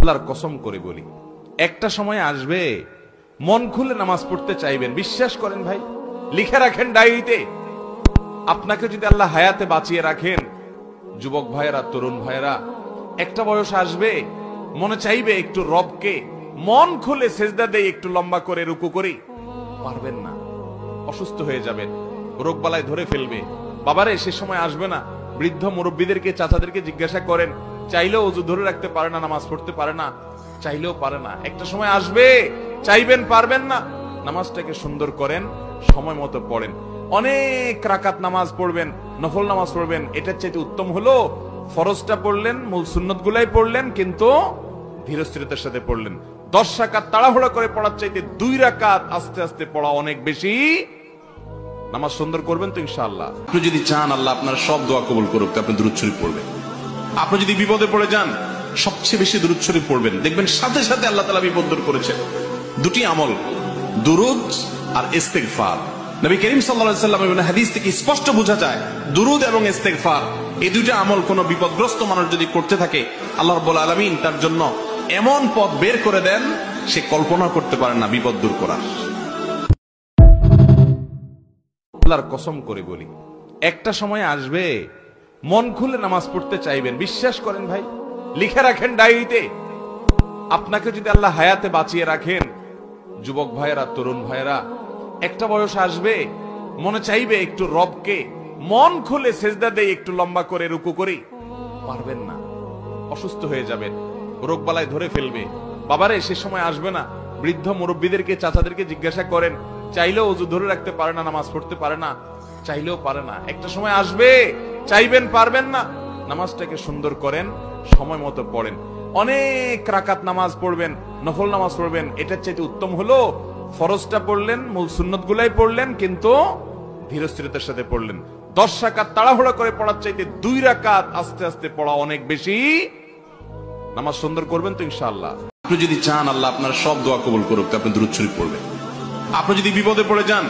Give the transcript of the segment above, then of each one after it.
আল্লাহর কসম করে বলি, একটা সময় আসবে মন খুলে নামাজ পড়তে চাইবেন। বিশ্বাস করেন ভাই, লিখে রাখেন ডায়েরিতে। আপনাকে যদি আল্লাহ হায়াতে বাঁচিয়ে রাখেন, যুবক ভাইয়েরা, তরুণ ভাইয়েরা, একটা বয়স আসবে মনে চাইবে একটু রবকে মন খুলে সেজদা দেই, একটু লম্বা করে রুকু করি। পারবেন না, অসুস্থ হয়ে যাবেন, রোগ বালায় ধরে ফেলবে। বাবারে, সে সময় আসবে না? বৃদ্ধ মুরব্বীদেরকে, চাচাদেরকে জিজ্ঞাসা করেন, চাইলেও ওযু ধরে রাখতে পারে না, নামাজ পড়তে পারে না, চাইলেও পারে না। একটা সময় আসবে চাইবেন, পারবেন না। নামাজটাকে সুন্দর করেন, সময় মতো পড়েন। অনেক রাকাত নামাজ পড়বেন, নফল নামাজ পড়বেন। এটার চাইতে উত্তম হলো ফরজটা পড়লেন, মূল সুন্নত গুলাই পড়লেন, কিন্তু ধীরস্থিরতার সাথে পড়লেন। 10 রাকাত তাড়াহুড়া করে পড়ার চাইতে 2 রাকাত আস্তে আস্তে পড়া অনেক বেশি। নামাজ সুন্দর করবেন তো ইনশাআল্লাহ। আপনি যদি চান আল্লাহ আপনার সব দোয়া কবুল করুক, আপনি দুরূদ শরীফ পড়বেন। আপনি যদি বিপদে পড়ে যান, সবচেয়ে বেশি দুরূদ শরীফ পড়বেন, দেখবেন সাথে সাথে আল্লাহ তাআলা বিপদ দূর করেছেন। দুটি আমল, দুরূদ আর ইস্তিগফার। নবী করিম সাল্লাল্লাহু আলাইহি ওয়াসাল্লামের হাদিস থেকে স্পষ্ট বোঝা যায়, দুরূদ এবং ইস্তিগফার এই দুইটা আমল কোন বিপদগ্রস্ত মানুষ যদি করতে থাকে, আল্লাহ রাব্বুল আলামিন তার জন্য এমন পথ বের করে দেন, সে কল্পনা করতে পারে না বিপদ দূর করার। আল্লাহর কসম করে বলি, একটা সময় আসবে মন খুলে নামাজ পড়তে চাইবেন। বিশ্বাস করেন ভাই, লিখে রাখেন ডায়েরিতে। আপনাকে যদি আল্লাহ হায়াতে বাঁচিয়ে রাখেন, যুবক ভাইয়েরা, তরুণ ভাইয়েরা, একটা বয়স আসবে মনে চাইবে একটু রবকে মন খুলে সেজদা দেই, একটু লম্বা করে রুকু করি। পারবেন না, অসুস্থ হয়ে যাবেন, রোগ বালায় ধরে ফেলবে। বাবারে, সে সময় আসবে না? বৃদ্ধ মুরব্বীদেরকে, চাচাদেরকে জিজ্ঞাসা করেন, চাইলেও ওযু ধরে রাখতে পারে না, নামাজ পড়তে পারে না, চাইলেও পারে না। একটা সময় আসবে চাইবেন, পারবেন না। নামাজটাকে সুন্দর করেন, সময় মতো পড়েন। অনেক রাকাত নামাজ পড়বেন, নফল নামাজ পড়বেন। এটার চাইতে উত্তম হলো ফরজটা পড়লেন, মূল সুন্নত গুলাই পড়লেন, কিন্তু ধীরস্থিরতার সাথে পড়লেন। 10 রাকাত তাড়াহুড়া করে পড়ার চাইতে 2 রাকাত আস্তে আস্তে পড়া অনেক বেশি। নামাজ সুন্দর করবেন তো ইনশাআল্লাহ। আপনি যদি চান আল্লাহ আপনার সব দোয়া কবুল করুক, আপনি দুরূদ শরীফ পড়বেন। আপনি যদি বিপদে পড়ে যান,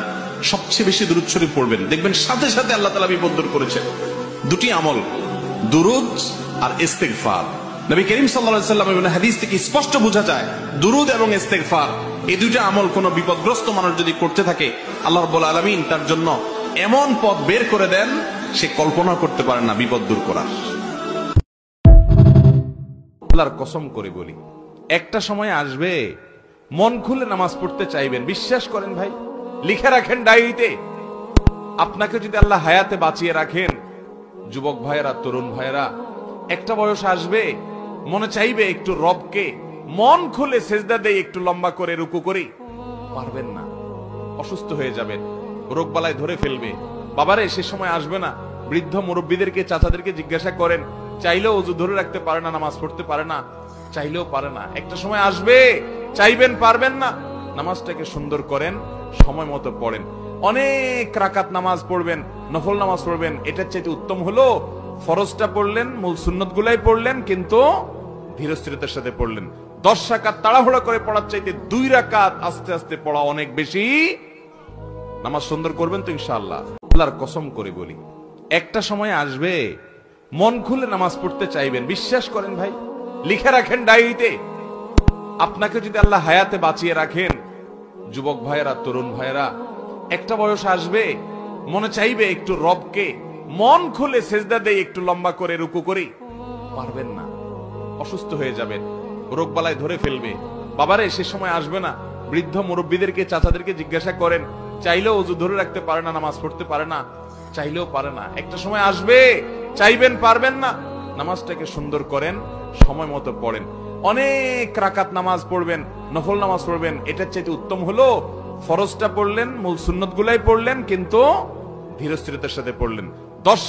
সবচেয়ে বেশি দুরূদ শরীফ পড়বেন, দেখবেন সাথে সাথে আল্লাহ তাআলা বিপদ দূর করেছেন। দুটি আমল, দুরূদ আর ইস্তিগফার। নবী করিম সাল্লাল্লাহু আলাইহি ওয়াসাল্লামের হাদিস থেকে স্পষ্ট বোঝা যায়, দুরূদ এবং ইস্তিগফার এই দুইটা আমল কোন বিপদগ্রস্ত মানুষ যদি করতে থাকে, আল্লাহ রাব্বুল আলামিন তার জন্য এমন পথ বের করে দেন, সে কল্পনা করতে পারে না বিপদ দূর করার। আল্লাহর কসম করে বলি, একটা সময় আসবে মন খুলে নামাজ পড়তে চাইবেন। বিশ্বাস করেন ভাই, লিখে রাখেন ডায়েরিতে। আপনাকে যদি আল্লাহ হায়াতে বাঁচিয়ে রাখেন, যুবক ভাইয়েরা, তরুণ ভাইয়েরা, একটা বয়স আসবে মনে চাইবে একটু রবকে মন খুলে সেজদা দেই, একটু লম্বা করে রুকু করি। পারবেন না, অসুস্থ হয়ে যাবেন, রোগ বালায় ধরে ফেলবে। বাবারে, সে সময় আসবে না? বৃদ্ধ মুরব্বীদেরকে, চাচাদেরকে জিজ্ঞাসা করেন, চাইলেও ওযু ধরে রাখতে পারে না, নামাজ পড়তে পারে না, চাইলেও পারে না। একটা সময় আসবে চাইবেন, পারবেন না। নামাজটাকে সুন্দর করেন, সময় মতো পড়েন। অনেক রাকাত নামাজ পড়বেন, নফল নামাজ পড়বেন। এটার চাইতে উত্তম হলো ফরজটা পড়লেন, মূল সুন্নত গুলাই পড়লেন, কিন্তু ধীরস্থিরতার সাথে পড়লেন। 10 রাকাত তাড়াহুড়া করে পড়ার চাইতে 2 রাকাত আস্তে আস্তে পড়া অনেক বেশি। নামাজ সুন্দর করবেন তো ইনশাআল্লাহ। আল্লাহর কসম করে বলি, একটা সময় আসবে মন খুলে নামাজ পড়তে চাইবেন। বিশ্বাস করেন ভাই, লিখে রাখেন ডায়েরিতে। আপনাকে যদি আল্লাহ হায়াতে বাঁচিয়ে রাখেন, যুবক ভাইয়েরা, তরুণ ভাইয়েরা, একটা বয়স আসবে মনে চাইবে একটু রবকে মন খুলে সেজদা দেই, একটু লম্বা করে রুকু করি। পারবেন না, অসুস্থ হয়ে যাবেন, রোগ বালায় ধরে ফেলবে। বাবারে, সে সময় আসবে না? বৃদ্ধ মুরব্বীদেরকে, চাচাদেরকে জিজ্ঞাসা করেন, চাইলেও ওযু ধরে রাখতে পারে না, নামাজ পড়তে পারে না, চাইলেও পারে না। একটা সময় আসবে চাইবেন, পারবেন না। নামাজটাকে সুন্দর করেন, সময় মতো পড়েন। অনেক রাকাত নামাজ পড়বেন, নফল নামাজ পড়বেন। এটার চাইতে উত্তম হলো ফরজটা পড়লেন, মূল সুন্নত গুলাই পড়লেন, কিন্তু ধীরস্থিরতার সাথে পড়লেন। 10